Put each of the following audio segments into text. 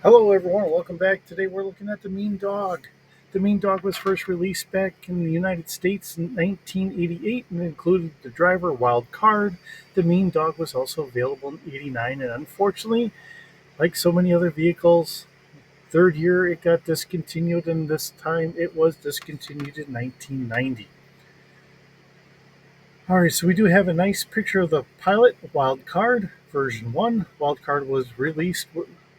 Hello, everyone. Welcome back. Today we're looking at the Mean Dog. The Mean Dog was first released back in the United States in 1988 and included the driver Wild Card. The Mean Dog was also available in '89, and unfortunately, like so many other vehicles, third year it got discontinued, and this time it was discontinued in 1990. All right, so we do have a nice picture of the Pilot Wild Card version 1. Wild Card was released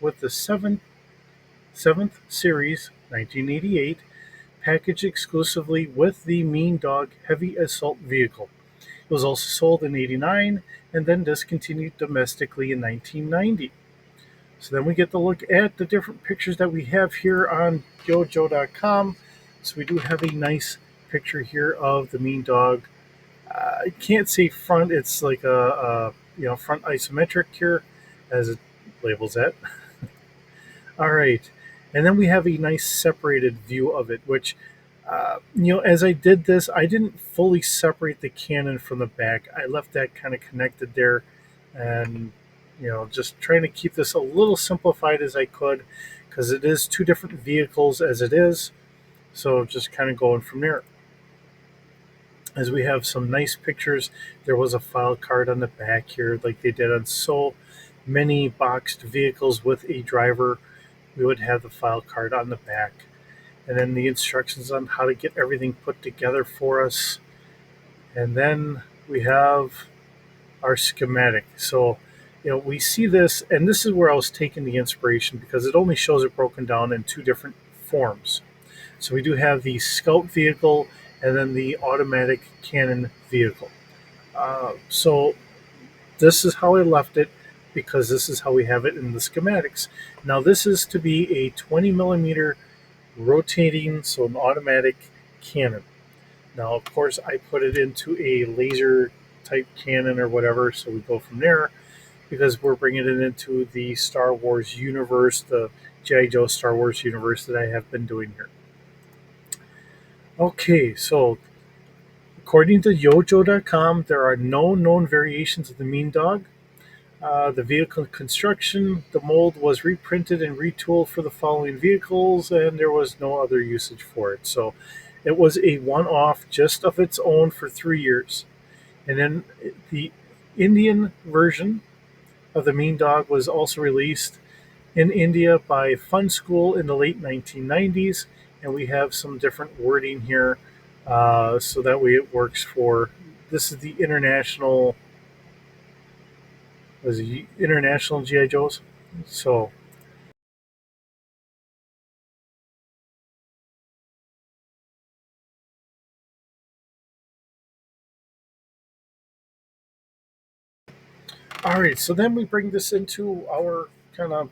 with the 7th Series 1988 packaged exclusively with the Mean Dog heavy assault vehicle. It was also sold in '89 and then discontinued domestically in 1990. So then we get to look at the different pictures that we have here on Yojo.com. So we do have a nice picture here of the Mean Dog. I can't say front; it's like a front isometric here, as it labels that. All right. And then we have a nice separated view of it, which, as I did this, I didn't fully separate the cannon from the back. I left that kind of connected there and, just trying to keep this a little simplified as I could because it is two different vehicles as it is. So just kind of going from there. As we have some nice pictures, there was a file card on the back here, like they did on so many boxed vehicles with a driver. We would have the file card on the back, and then the instructions on how to get everything put together for us. And then we have our schematic. So, we see this, and this is where I was taking the inspiration because it only shows it broken down in two different forms. So we do have the scout vehicle and then the automatic cannon vehicle. So this is how I left it because this is how we have it in the schematics. Now this is to be a 20 millimeter rotating, so an automatic cannon. Now, of course, I put it into a laser type cannon or whatever, so we go from there because we're bringing it into the Star Wars universe, the G.I. Joe Star Wars universe that I have been doing here. Okay, so according to Yojo.com, there are no known variations of the Mean Dog. The vehicle construction, the mold was reprinted and retooled for the following vehicles, and there was no other usage for it. So it was a one off just of its own for 3 years. And then the Indian version of the Mean Dog was also released in India by Fun School in the late 1990s. And we have some different wording here so that way it works for this is the international GI Joes. So all right, so then we bring this into our kind of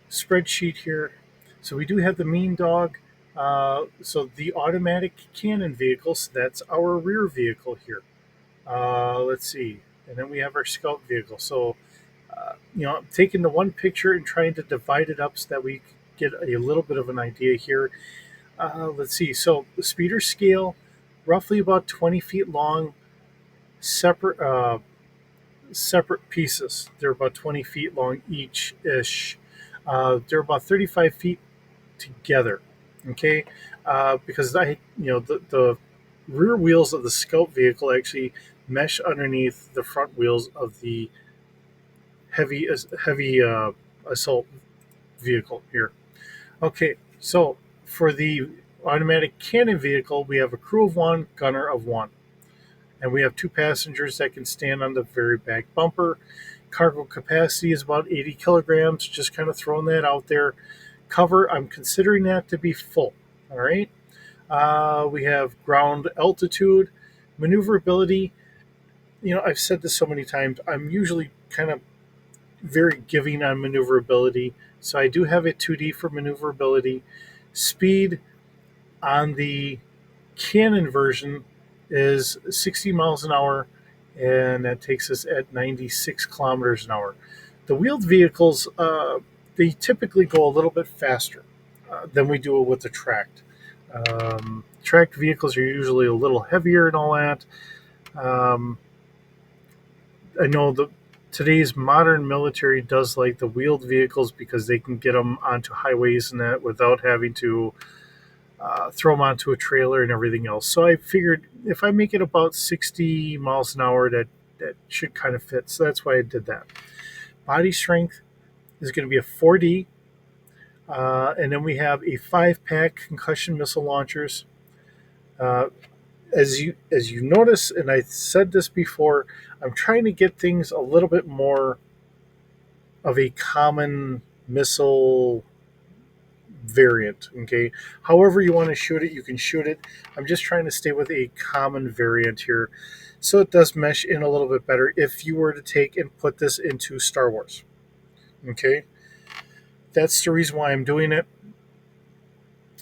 spreadsheet here. So we do have the Mean Dog. So the automatic cannon vehicle, so that's our rear vehicle here. Let's see. And then we have our scout vehicle. So, I'm taking the one picture and trying to divide it up so that we get a little bit of an idea here. Let's see. So the speeder scale, roughly about 20 feet long, separate separate pieces. They're about 20 feet long each ish. They're about 35 feet together. Okay, because the rear wheels of the scout vehicle actually mesh underneath the front wheels of the heavy assault vehicle here. Okay, so for the automatic cannon vehicle, we have a crew of one, gunner of one, and we have two passengers that can stand on the very back bumper. Cargo capacity is about 80 kilograms. Just kind of throwing that out there. Cover, I'm considering that to be full. All right. We have ground altitude, maneuverability. I've said this so many times. I'm usually kind of very giving on maneuverability. So I do have a 2D for maneuverability. Speed on the Canon version is 60 miles an hour, and that takes us at 96 kilometers an hour. The wheeled vehicles, they typically go a little bit faster than we do it with the tracked. Tracked vehicles are usually a little heavier and all that. Um, I know the today's modern military does like the wheeled vehicles because they can get them onto highways and that without having to throw them onto a trailer and everything else. So I figured if I make it about 60 miles an hour, that should kind of fit. So that's why I did that. Body strength is going to be a 4D. And then we have a 5-pack concussion missile launchers. Uh, as you notice, and I said this before, I'm trying to get things a little bit more of a common missile variant. Okay, however you want to shoot it, you can shoot it. I'm just trying to stay with a common variant here, so it does mesh in a little bit better if you were to take and put this into Star Wars. Okay, that's the reason why I'm doing it.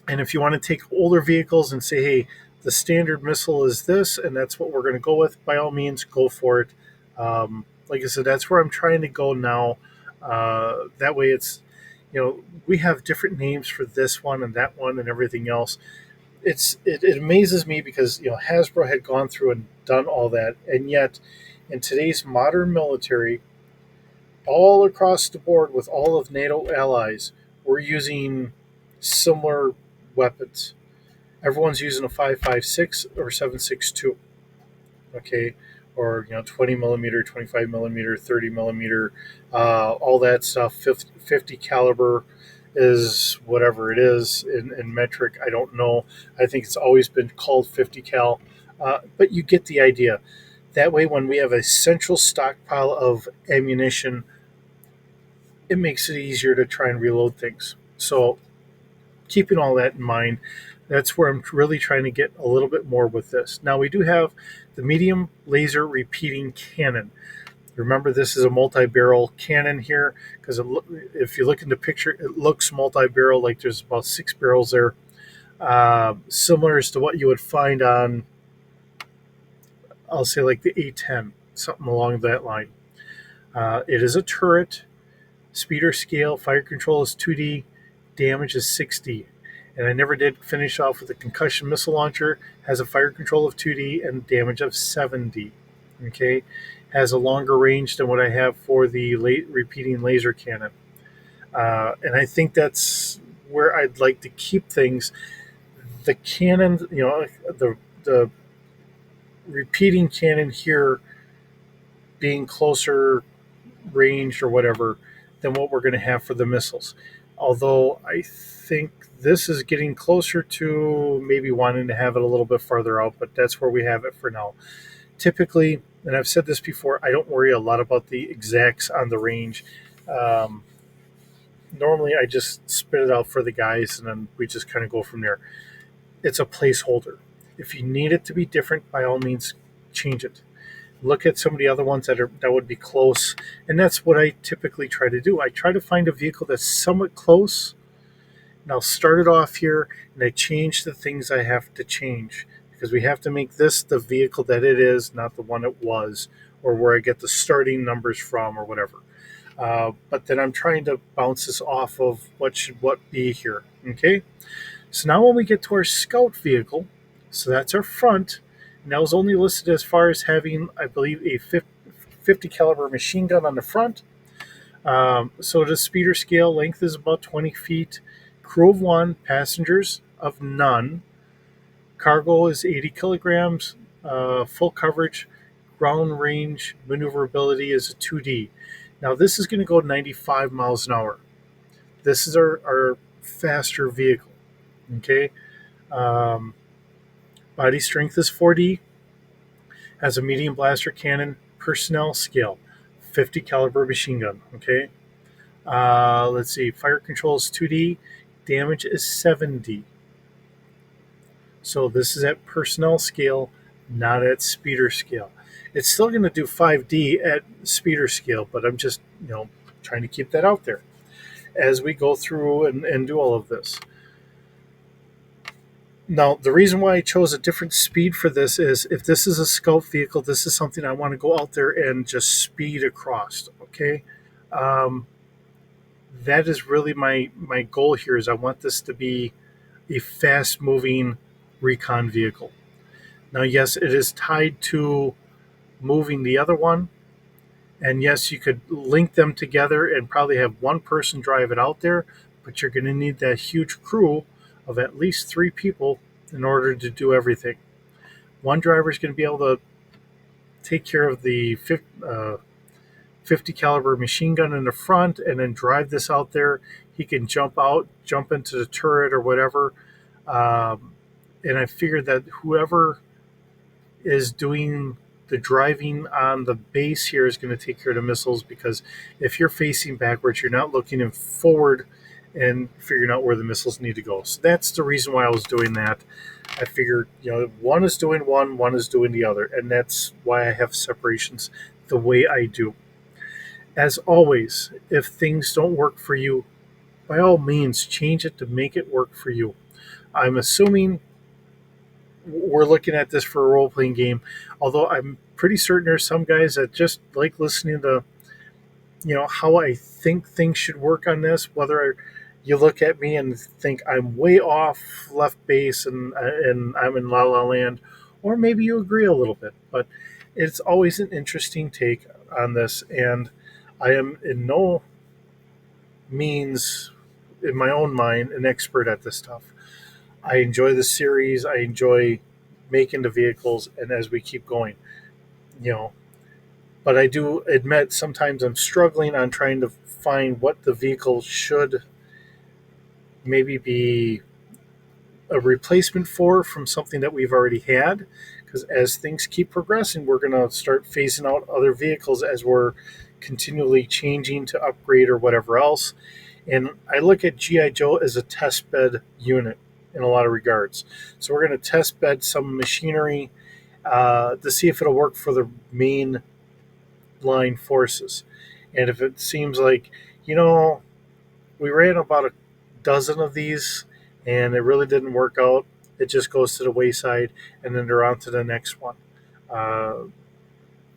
And if you want to take older vehicles and say, hey, the standard missile is this, and that's what we're going to go with, by all means, go for it. Like I said, that's where I'm trying to go now. That way, we have different names for this one and that one and everything else. It amazes me because Hasbro had gone through and done all that, and yet in today's modern military, all across the board with all of NATO allies, we're using similar weapons. Everyone's using a 5.56 or 7.62, okay, or 20 millimeter, 25 millimeter, 30 millimeter, all that stuff. 50 caliber is whatever it is in metric. I don't know. I think it's always been called 50 cal, but you get the idea. That way, when we have a central stockpile of ammunition, it makes it easier to try and reload things. So, keeping all that in mind, that's where I'm really trying to get a little bit more with this. Now, we do have the medium laser repeating cannon. Remember, this is a multi-barrel cannon here because if you look in the picture, it looks multi-barrel, like there's about 6 barrels there, similar to what you would find on, I'll say, like the A10, something along that line. It is a turret. Speeder scale, fire control is 2D, damage is 6D. And I never did finish off with the concussion missile launcher. Has a fire control of 2D and damage of 7D. Okay, has a longer range than what I have for the repeating laser cannon. And I think that's where I'd like to keep things. The cannon, the repeating cannon here being closer range or whatever than what we're going to have for the missiles. Although I think this is getting closer to maybe wanting to have it a little bit farther out, but that's where we have it for now. Typically, and I've said this before, I don't worry a lot about the exacts on the range. Normally, I just spit it out for the guys, and then we just kind of go from there. It's a placeholder. If you need it to be different, by all means, change it. Look at some of the other ones that would be close, and that's what I typically try to do. I try to find a vehicle that's somewhat close, and I'll start it off here, and I change the things I have to change because we have to make this the vehicle that it is, not the one it was, or where I get the starting numbers from, or whatever. But then I'm trying to bounce this off of what should be here. Okay, so now when we get to our scout vehicle, so that's our front. And that was only listed as far as having, I believe, a 50 caliber machine gun on the front. So the speeder scale length is about 20 feet. Crew of 1, passengers of none. Cargo is 80 kilograms. Full coverage. Ground range maneuverability is a 2D. Now this is going to go 95 miles an hour. This is our faster vehicle. Okay. Body strength is 4D. Has a medium blaster cannon. Personnel scale, 50 caliber machine gun. Okay. Let's see. Fire control is 2D. Damage is 7D. So this is at personnel scale, not at speeder scale. It's still going to do 5D at speeder scale, but I'm just trying to keep that out there as we go through and do all of this. Now, the reason why I chose a different speed for this is if this is a scout vehicle, this is something I want to go out there and just speed across, okay? That is really my goal here is I want this to be a fast-moving recon vehicle. Now, yes, it is tied to moving the other one, And yes, you could link them together and probably have one person drive it out there, but you're going to need that huge crew of at least 3 people in order to do everything. One driver is going to be able to take care of the 50 caliber machine gun in the front and then drive this out there. He can jump out, jump into the turret or whatever. Um, and I figured that whoever is doing the driving on the base here is going to take care of the missiles, because if you're facing backwards, you're not looking in forward and figuring out where the missiles need to go. So that's the reason why I was doing that. I figured, one is doing one is doing the other, and that's why I have separations the way I do. As always, if things don't work for you, by all means, change it to make it work for you. I'm assuming we're looking at this for a role playing game, although I'm pretty certain there's some guys that just like listening to how I think things should work on this. Whether you look at me and think I'm way off left base and I'm in La La Land, or maybe you agree a little bit. But it's always an interesting take on this, and I am in no means, in my own mind, an expert at this stuff. I enjoy the series. I enjoy making the vehicles, and as we keep going, you know. But I do admit sometimes I'm struggling on trying to find what the vehicle should maybe be a replacement for from something that we've already had. Because as things keep progressing, we're going to start phasing out other vehicles as we're continually changing to upgrade or whatever else. And I look at GI Joe as a test bed unit in a lot of regards. So we're going to test bed some machinery to see if it'll work for the main line forces. And if it seems like, we ran about a dozen of these and it really didn't work out, it just goes to the wayside and then they're on to the next one. Uh,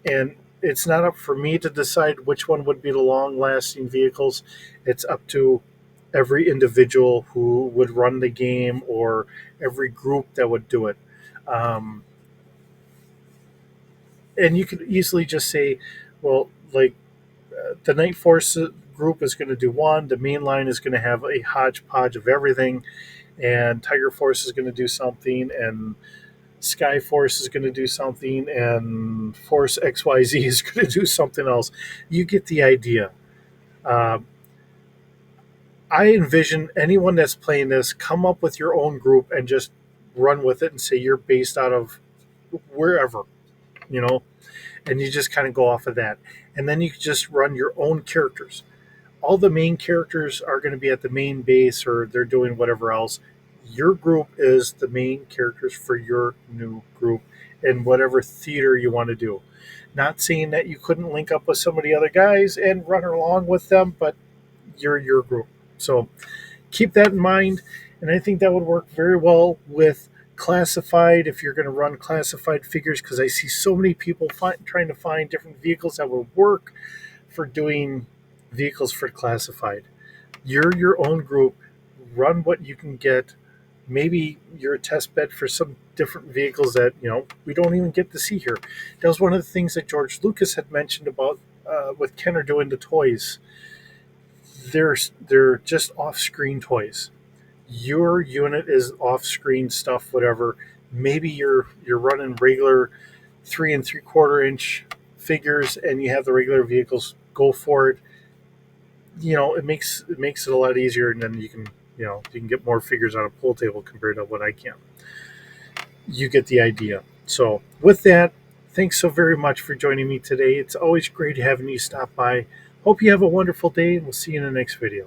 and it's not up for me to decide which one would be the long lasting vehicles. It's up to every individual who would run the game or every group that would do it. Um, and you could easily just say, well, like the Night Force group is going to do one, the main line is going to have a hodgepodge of everything, and Tiger Force is going to do something, and Sky Force is going to do something, and Force XYZ is going to do something else. You get the idea. Uh, I envision anyone that's playing this come up with your own group and just run with it and say you're based out of wherever, you know, and you just kind of go off of that. And then you can just run your own characters. All the main characters are going to be at the main base or they're doing whatever else. Your group is the main characters for your new group in whatever theater you want to do. Not saying that you couldn't link up with some of the other guys and run along with them, but you're your group. So keep that in mind. And I think that would work very well with classified if you're going to run classified figures, because I see so many people trying to find different vehicles that will work for doing vehicles for classified. You're your own group. Run what you can get. Maybe you're a test bed for some different vehicles that we don't even get to see here. That was one of the things that George Lucas had mentioned about with Kenner doing the toys. They're just off-screen toys. Your unit is off-screen stuff, whatever. Maybe you're running regular 3 3/4 inch figures, and you have the regular vehicles. Go for it. It makes it a lot easier, and then you can get more figures on a pool table compared to what I can. You get the idea. So with that, thanks so very much for joining me today. It's always great having you stop by. Hope you have a wonderful day, and we'll see you in the next video.